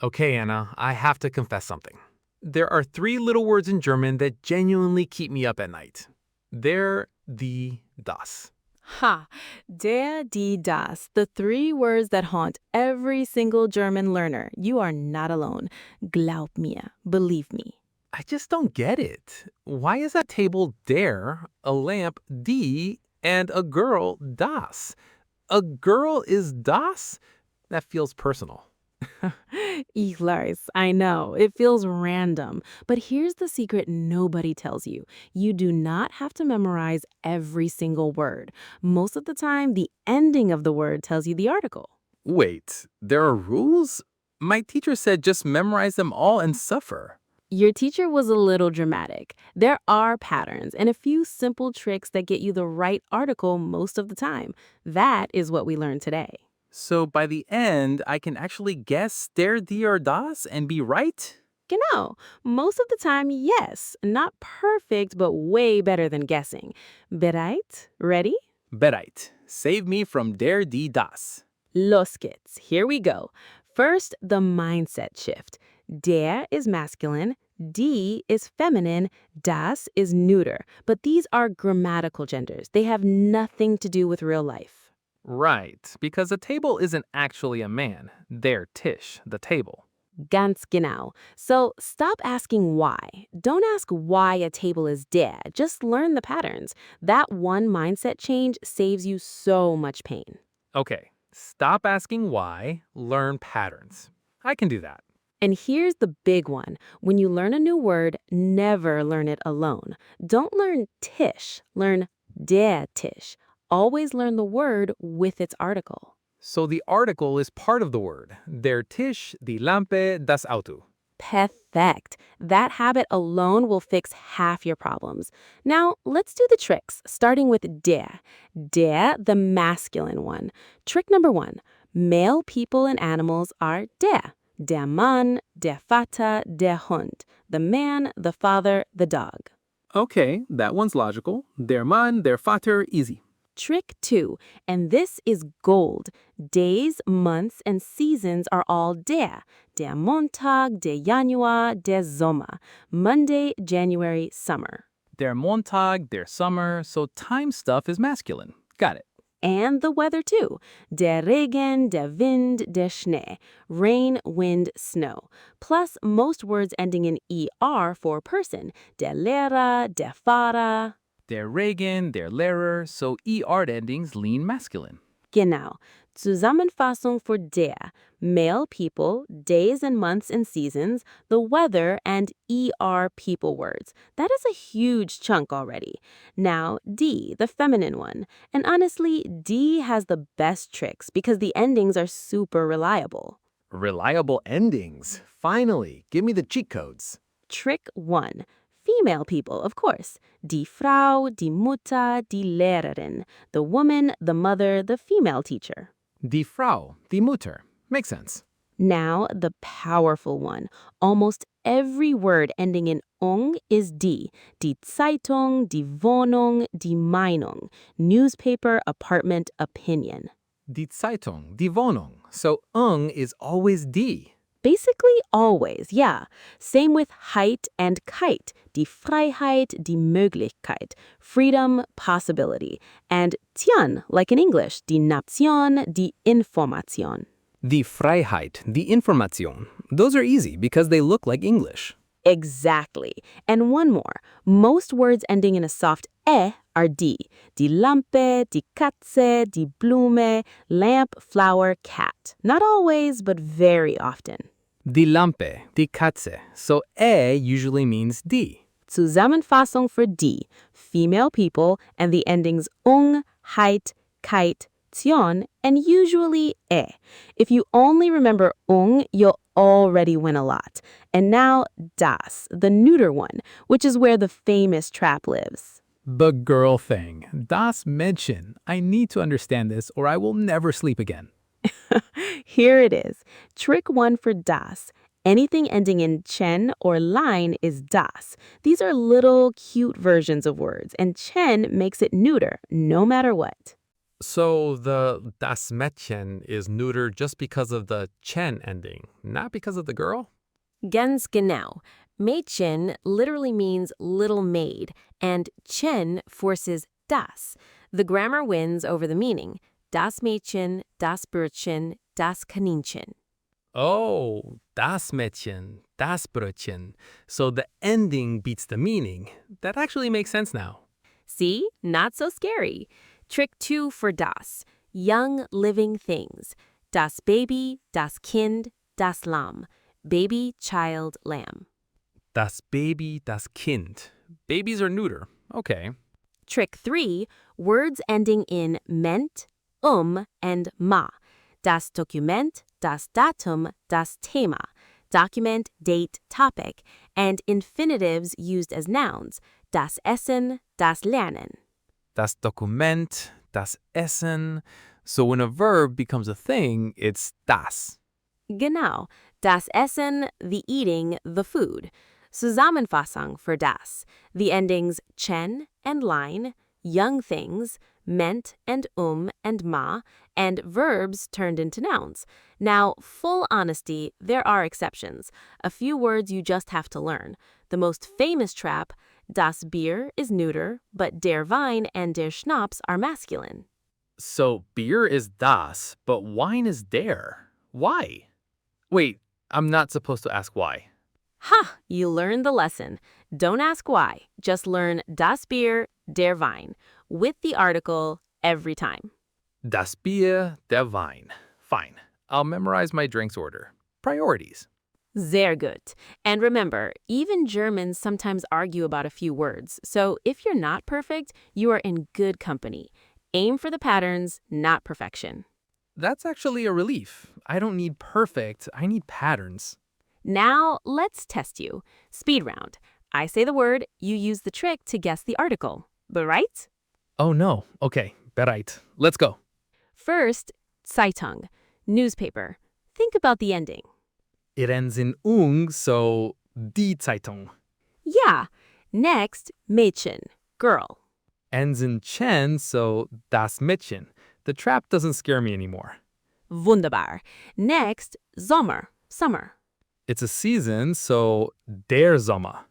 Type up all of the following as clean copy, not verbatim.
Okay, Anna, I have to confess something. There are three little words in German that genuinely keep me up at night. They're the, das. Ha! Der, die, das. The three words that haunt every single German learner. You are not alone. Glaub mir. Believe me. I just don't get it. Why is a table der, a lamp die, and a girl das? A girl is das? That feels personal. Ich weiß, I know. It feels random. But here's the secret nobody tells you. You do not have to memorize every single word. Most of the time, the ending of the word tells you the article. Wait, there are rules? My teacher said just memorize them all and suffer. Your teacher was a little dramatic. There are patterns and a few simple tricks that get you the right article most of the time. That is what we learned today. So by the end, I can actually guess der, die, or das and be right? Genau. Most of the time, yes. Not perfect, but way better than guessing. Bereit? Ready? Bereit. Save me from der, die, das. Los geht's. Here we go. First, the mindset shift. Der is masculine, die is feminine, das is neuter. But these are grammatical genders. They have nothing to do with real life. Right, because a table isn't actually a man. Der Tisch, the table. Ganz genau. So stop asking why. Don't ask why a table is der. Just learn the patterns. That one mindset change saves you so much pain. Okay, stop asking why, learn patterns. I can do that. And here's the big one. When you learn a new word, never learn it alone. Don't learn Tisch, learn der Tisch. Always learn the word with its article. So the article is part of the word. Der Tisch, die Lampe, das Auto. Perfect. That habit alone will fix half your problems. Now, let's do the tricks, starting with der. Der, the masculine one. Trick number 1. Male people and animals are der. Der Mann, der Vater, der Hund. The man, the father, the dog. Okay, that one's logical. Der Mann, der Vater, easy. Trick 2, and this is gold. Days, months, and seasons are all der. Der Montag, der Januar, der Sommer. Monday, January, summer. Der Montag, der Sommer, so time stuff is masculine. Got it. And the weather too. Der Regen, der Wind, der Schnee. Rain, wind, snow. Plus, most words ending in er for person. Der Lehrer, der Fahrer. Der Regen, der Lehrer, so er endings lean masculine. Genau. Zusammenfassung for der. Male people, days and months and seasons, the weather, and people words. That is a huge chunk already. Now, die, the feminine one. And honestly, die has the best tricks because the endings are super reliable. Reliable endings. Finally, give me the cheat codes. Trick 1. Female people, of course. Die Frau, die Mutter, die Lehrerin. The woman, the mother, the female teacher. Die Frau, die Mutter. Makes sense. Now, the powerful one. Almost every word ending in ung is die. Die Zeitung, die Wohnung, die Meinung. Newspaper, apartment, opinion. Die Zeitung, die Wohnung. So is always die. Basically always, yeah. Same with heit and keit. Die Freiheit, die Möglichkeit. Freedom, possibility. And tion, like in English. Die Nation, die Information. Die Freiheit, die Information. Those are easy because they look like English. Exactly. And one more. Most words ending in a soft are die. Die Lampe, die Katze, die Blume, lamp, flower, cat. Not always, but very often. Die Lampe, die Katze. So usually means die. Zusammenfassung for die, female people, and the endings ung, heit, keit, tion, and usually If you only remember ung, you'll already win a lot. And now das, the neuter one, which is where the famous trap lives. The girl thing. Das Mädchen. I need to understand this or I will never sleep again. Here it is. Trick 1 for das. Anything ending in chen or lein is das. These are little cute versions of words, and chen makes it neuter, no matter what. So the das Mädchen is neuter just because of the chen ending, not because of the girl? Ganz genau. Mädchen literally means little maid, and chen forces das. The grammar wins over the meaning. Das Mädchen, das Brötchen, das Kaninchen. Oh, das Mädchen, das Brötchen. So the ending beats the meaning. That actually makes sense now. See? Not so scary. Trick 2 for das. Young living things. Das Baby, das Kind, das Lamm. Baby, child, lamb. Das Baby, das Kind. Babies are neuter. Okay. Trick 3, words ending in ment, and ma. Das Dokument, das Datum, das Thema. Document, date, topic. And infinitives used as nouns. Das Essen, das Lernen. Das Dokument, das Essen. So when a verb becomes a thing, it's das. Genau. Das Essen, the eating, the food. Zusammenfassung for das. The endings chen and lein, young things, ment and ma, and verbs turned into nouns. Now, full honesty, there are exceptions. A few words you just have to learn. The most famous trap, das Bier is neuter, but der Wein and der Schnaps are masculine. So beer is das, but wine is der. Why? Wait, I'm not supposed to ask why. Ha! You learned the lesson. Don't ask why. Just learn das Bier, der Wein, with the article every time. Das Bier, der Wein. Fine. I'll memorize my drinks order. Priorities. Sehr gut. And remember, even Germans sometimes argue about a few words. So if you're not perfect, you are in good company. Aim for the patterns, not perfection. That's actually a relief. I don't need perfect, I need patterns. Now, let's test you. Speed round. I say the word, you use the trick to guess the article. Bereit? Oh no. Okay, bereit. Let's go. First, Zeitung, newspaper. Think about the ending. It ends in ung, so die Zeitung. Yeah. Next, Mädchen, girl. Ends in chen, so das Mädchen. The trap doesn't scare me anymore. Wunderbar. Next, Sommer, summer. It's a season, so der Sommer.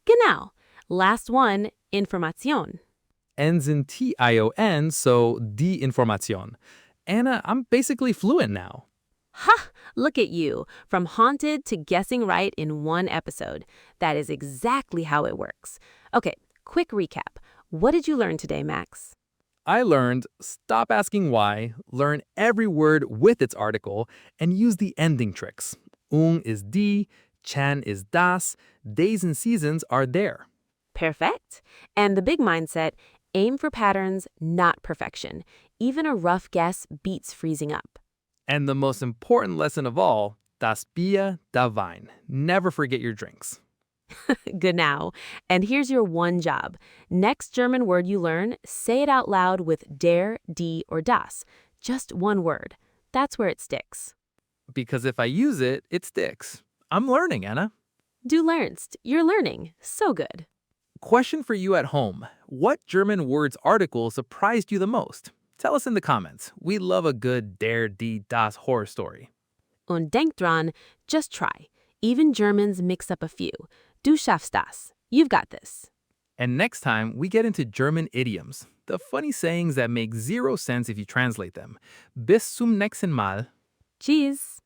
Genau. Last one, Information. Ends in tion, so die Information. Anna, I'm basically fluent now. Ha! Look at you. From haunted to guessing right in one episode. That is exactly how it works. Okay, quick recap. What did you learn today, Max? I learned stop asking why, learn every word with its article, and use the ending tricks. Ung is die, chen is das, days and seasons are der. Perfect. And the big mindset, aim for patterns, not perfection. Even a rough guess beats freezing up. And the most important lesson of all, das Bier, der Wein. Never forget your drinks. Good now. And here's your one job. Next German word you learn, say it out loud with der, die, or das. Just one word. That's where it sticks. Because if I use it, it sticks. I'm learning, Anna. Du lernst. You're learning. So good. Question for you at home. What German words article surprised you the most? Tell us in the comments. We love a good der, die, das horror story. Und denk dran, just try. Even Germans mix up a few. Du schaffst das. You've got this. And next time, we get into German idioms, the funny sayings that make zero sense if you translate them. Bis zum nächsten Mal. Tschüss.